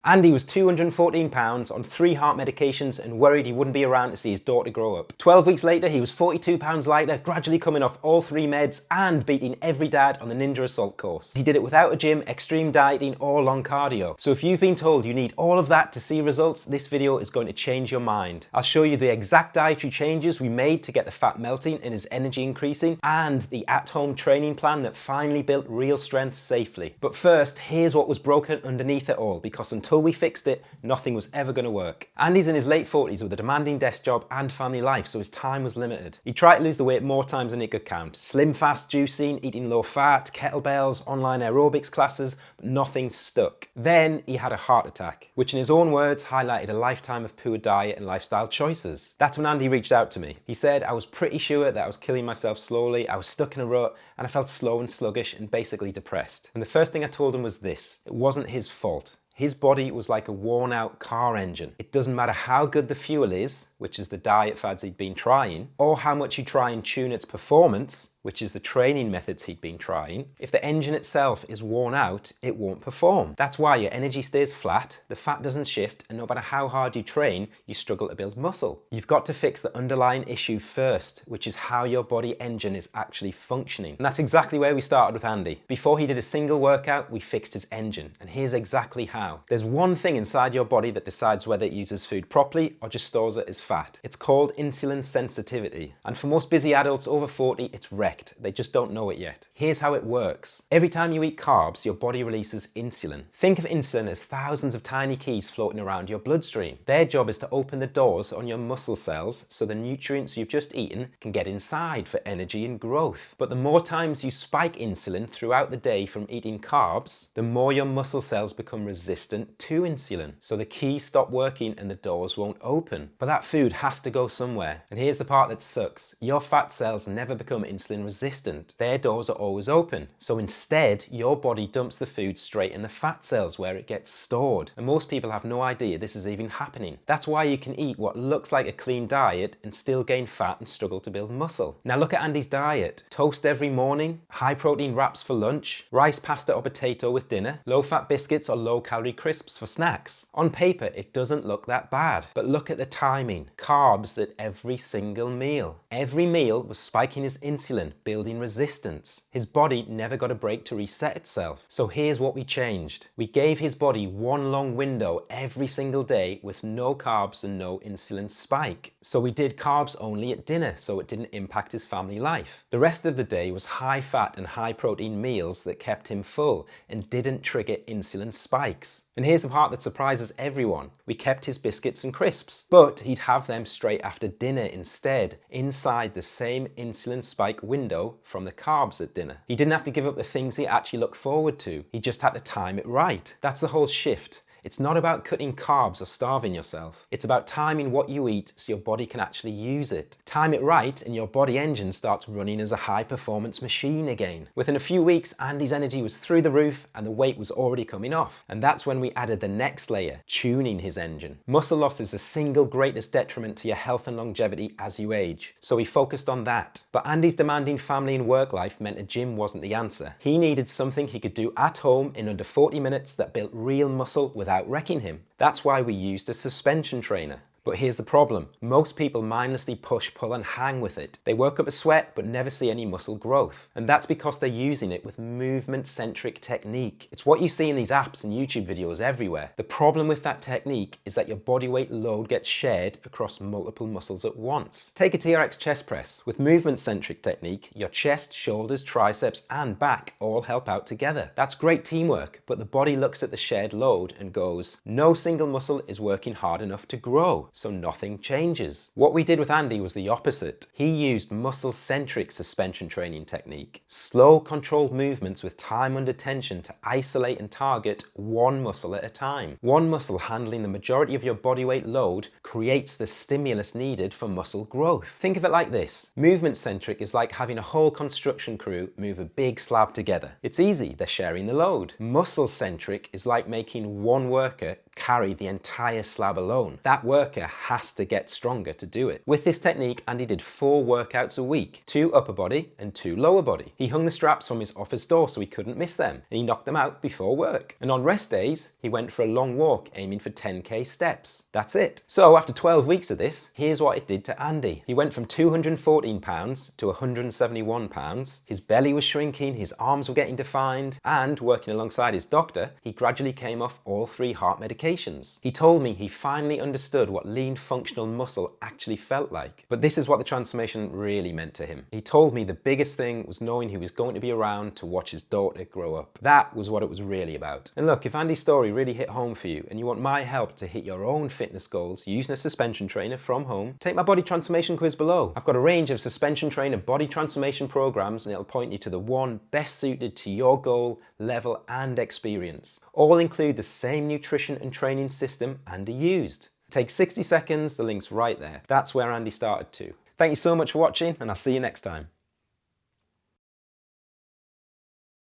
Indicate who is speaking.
Speaker 1: Andy was 214 pounds on 3 heart medications and worried he wouldn't be around to see his daughter grow up. 12 weeks later, he was 42 pounds lighter, gradually coming off all 3 meds and beating every dad on the Ninja Assault course. He did it without a gym, extreme dieting or long cardio. So if you've been told you need all of that to see results, this video is going to change your mind. I'll show you the exact dietary changes we made to get the fat melting and his energy increasing, and the at-home training plan that finally built real strength safely. But first, here's what was broken underneath it all, because until we fixed it, nothing was ever going to work. Andy's in his late 40s with a demanding desk job and family life, so his time was limited. He tried to lose the weight more times than he could count. Slim fast juicing, eating low fat, kettlebells, online aerobics classes, but nothing stuck. Then he had a heart attack, which in his own words highlighted a lifetime of poor diet and lifestyle choices. That's when Andy reached out to me. He said, I was pretty sure that I was killing myself slowly, I was stuck in a rut, and I felt slow and sluggish and basically depressed. And the first thing I told him was this: it wasn't his fault. His body was like a worn out car engine. It doesn't matter how good the fuel is, which is the diet fads he'd been trying, or how much you try and tune its performance, which is the training methods he'd been trying. If the engine itself is worn out, it won't perform. That's why your energy stays flat, the fat doesn't shift, and no matter how hard you train, you struggle to build muscle. You've got to fix the underlying issue first, which is how your body engine is actually functioning. And that's exactly where we started with Andy. Before he did a single workout, we fixed his engine, and here's exactly how. There's one thing inside your body that decides whether it uses food properly or just stores it as fat. It's called insulin sensitivity. And for most busy adults over 40, it's wrecked. They just don't know it yet. Here's how it works. Every time you eat carbs, your body releases insulin. Think of insulin as thousands of tiny keys floating around your bloodstream. Their job is to open the doors on your muscle cells so the nutrients you've just eaten can get inside for energy and growth. But the more times you spike insulin throughout the day from eating carbs, the more your muscle cells become resistant to insulin. So the keys stop working and the doors won't open. But that food has to go somewhere. And here's the part that sucks. Your fat cells never become insulin resistant. Their doors are always open. So instead, your body dumps the food straight in the fat cells where it gets stored. And most people have no idea this is even happening. That's why you can eat what looks like a clean diet and still gain fat and struggle to build muscle. Now look at Andy's diet. Toast every morning, high protein wraps for lunch, rice, pasta or potato with dinner, low fat biscuits or low calorie crisps for snacks. On paper, it doesn't look that bad. But look at the timing. Carbs at every single meal. Every meal was spiking his insulin, building resistance. His body never got a break to reset itself. So here's what we changed. We gave his body one long window every single day with no carbs and no insulin spike. So we did carbs only at dinner so it didn't impact his family life. The rest of the day was high fat and high protein meals that kept him full and didn't trigger insulin spikes. And here's the part that surprises everyone. We kept his biscuits and crisps, but he'd have them straight after dinner instead, inside the same insulin spike window from the carbs at dinner. He didn't have to give up the things he actually looked forward to. He just had to time it right. That's the whole shift. It's not about cutting carbs or starving yourself. It's about timing what you eat so your body can actually use it. Time it right and your body engine starts running as a high performance machine again. Within a few weeks, Andy's energy was through the roof and the weight was already coming off. And that's when we added the next layer, tuning his engine. Muscle loss is the single greatest detriment to your health and longevity as you age. So we focused on that. But Andy's demanding family and work life meant a gym wasn't the answer. He needed something he could do at home in under 40 minutes that built real muscle without wrecking him. That's why we used a suspension trainer. But here's the problem. Most people mindlessly push, pull and hang with it. They work up a sweat but never see any muscle growth. And that's because they're using it with movement-centric technique. It's what you see in these apps and YouTube videos everywhere. The problem with that technique is that your body weight load gets shared across multiple muscles at once. Take a TRX chest press. With movement-centric technique, your chest, shoulders, triceps and back all help out together. That's great teamwork, but the body looks at the shared load and goes, no single muscle is working hard enough to grow. So nothing changes. What we did with Andy was the opposite. He used muscle-centric suspension training technique. Slow, controlled movements with time under tension to isolate and target one muscle at a time. One muscle handling the majority of your body weight load creates the stimulus needed for muscle growth. Think of it like this. Movement-centric is like having a whole construction crew move a big slab together. It's easy, they're sharing the load. Muscle-centric is like making one worker carry the entire slab alone. That worker has to get stronger to do it. With this technique, Andy did 4 workouts a week, 2 upper body and 2 lower body. He hung the straps from his office door so he couldn't miss them, and he knocked them out before work. And on rest days, he went for a long walk, aiming for 10k steps. That's it. So after 12 weeks of this, here's what it did to Andy. He went from 214 pounds to 171 pounds. His belly was shrinking, his arms were getting defined, and working alongside his doctor, he gradually came off all 3 heart medications. He told me he finally understood what lean functional muscle actually felt like. But this is what the transformation really meant to him. He told me the biggest thing was knowing he was going to be around to watch his daughter grow up. That was what it was really about. And look, if Andy's story really hit home for you and you want my help to hit your own fitness goals using a suspension trainer from home, take my body transformation quiz below. I've got a range of suspension trainer body transformation programs, and it'll point you to the one best suited to your goal, level and experience. All include the same nutrition and training system Andy used. It takes 60 seconds, the link's right there. That's where Andy started too. Thank you so much for watching, and I'll see you next time.